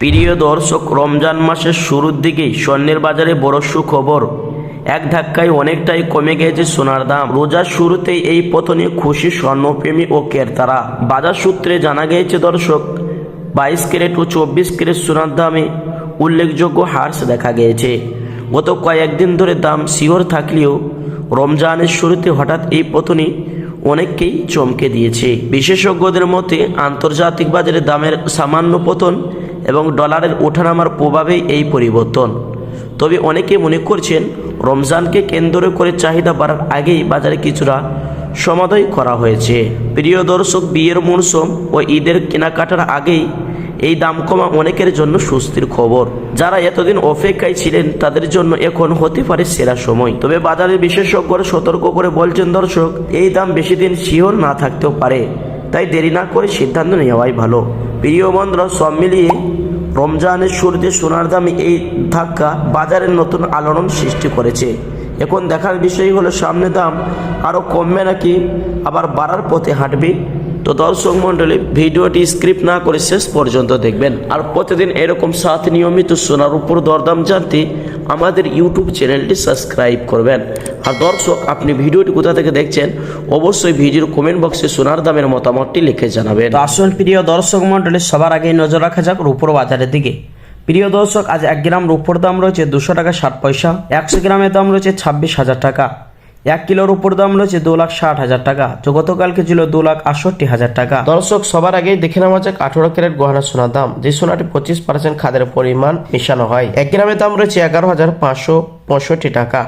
প্রিয় দর্শক, রমজান মাসের শুরুর দিকেই স্বর্ণের বাজারে বড় সুখবর। এক ধাক্কায় অনেকটাই কমে গেছে সোনার দাম। রোজার শুরুতেই এই পতনে খুশি স্বর্ণপ্রেমী ও ক্রেতারা। বাজার সূত্রে জানা গিয়েছে দর্শক, 22 ক্যারেট ও 24 ক্যারেট সোনার দামে উল্লেখযোগ্য হ্রাস দেখা গিয়েছে। গত কয়েকদিন ধরে দাম শিওর থাকলেও রমজানের শুরুতে হঠাৎ এই পতনে অনেককেই চমকে দিয়েছে। বিশেষজ্ঞদের মতে আন্তর্জাতিক বাজারে দামের সামান্য পতন এবং ডলারের ওঠানামার প্রভাবেই এই পরিবর্তন। তবে অনেকে মনে করছেন রমজানকে কেন্দ্র করে চাহিদা বাড়ার আগেই বাজারে কিছুটা সমাধান করা হয়েছে। প্রিয় দর্শক, বিয়ের মৌসুম ও ঈদের কেনাকাটার আগেই এই দাম কমা অনেকের জন্য স্বস্তির খবর। যারা এতদিন অপেক্ষায় ছিলেন তাদের জন্য এখন হতে পারে সেরা সময়। তবে বাজারের বিশেষজ্ঞরা সতর্ক করে বলছেন দর্শক, এই দাম বেশি দিন শিওর না থাকতেও পারে, তাই দেরি না করে সিদ্ধান্ত নেওয়াই ভালো। প্রিয় বন্ধুরা, সব মিলিয়ে রমজানের শুরুতে সোনার দামে এই ধাক্কা বাজারের নতুন আলোড়ন সৃষ্টি করেছে। এখন দেখার বিষয় হলো সামনে দাম আরও কমবে নাকি আবার বাড়ার পথে হাঁটবে। তো দর্শক মণ্ডলী, ভিডিওটি স্ক্রিপ্ট না করে শেষ পর্যন্ত দেখবেন। আর প্রতিদিন এরকম সাথে নিয়মিত সোনার উপর দরদাম জানতে আমাদের ইউটিউব চ্যানেলটি সাবস্ক্রাইব করবেন। আর দর্শক, আপনি ভিডিওটি কোথা থেকে দেখছেন অবশ্যই ভিডিওর কমেন্ট বক্সে সোনার দামের মতামতটি লিখে জানাবেন। তো আসুন প্রিয় দর্শক মণ্ডলী, সবার আগে নজর রাখা যাক রূপোর বাজারের দিকে। প্রিয় দর্শক, আজ 1 গ্রাম রূপোর দাম রয়েছে 200 টাকা 60 পয়সা। 100 গ্রামের দাম রয়েছে 26,000 টাকা। 1 কিলোর উপর দাম রয়েছে 2,60,000 টাকা। গতকালকে ছিল 2,68,000 টাকা। দর্শক, সবার আগেই দেখে নেওয়া যাক 18 ক্যারেট গহনা সোনার দাম। যে সোনাটি 25% খাদের পরিমাণ মিশানো হয়। 1 গ্রামের দাম রয়েছে 11,565 টাকা।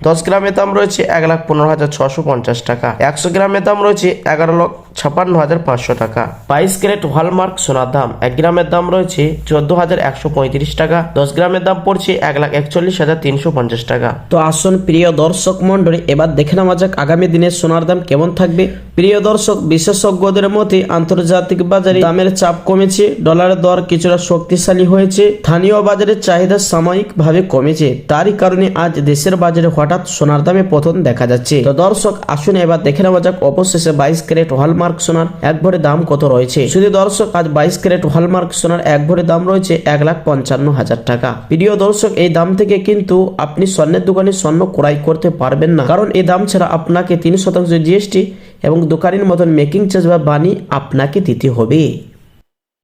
10 গ্রামের দাম রয়েছে 1,15,650 টাকা। 100 গ্রামের দাম রয়েছে 11,56,500 টাকা। 22 ক্যারেট হলমার্ক সোনার দাম 1 গ্রামের দাম রয়েছে 14,135 টাকা। 10 গ্রামের দাম পড়ছে 1,41,350 টাকা। তো আসুন প্রিয় দর্শক মন্ডলী, এবার দেখে নেওয়া যাক আগামী দিনের সোনার দাম কেমন থাকবে। প্রিয় দর্শক, বিশেষজ্ঞদের মতে আন্তর্জাতিক বাজারে দামের চাপ কমেছে, ডলারের দর কিছুটা শক্তিশালী হয়েছে, স্থানীয় বাজারের চাহিদা সাময়িকভাবে কমেছে। তারই কারণে আজ দেশের বাজারে হঠাৎ সোনার দামে পতন দেখা যাচ্ছে। তো দর্শক, আসুন এবার দেখে নেওয়া যাক অবশেষে 22 ক্যারেট হলমার্ক সোনার 1 ভরি দাম কত রয়েছে। শুধু দর্শক, আজ 22 ক্যারেট হলমার্ক সোনার 1 ভরি দাম রয়েছে 1,55,000 টাকা। প্রিয় দর্শক, এই দাম থেকে কিন্তু আপনি স্বর্ণের দোকানে স্বর্ণ ক্রয় করতে পারবেন না, কারণ এই দাম ছাড়া আপনাকে 3% জিএসটি এবং দোকানের মতন মেকিং চার্জ বা বানি আপনাকে দিতে হবে।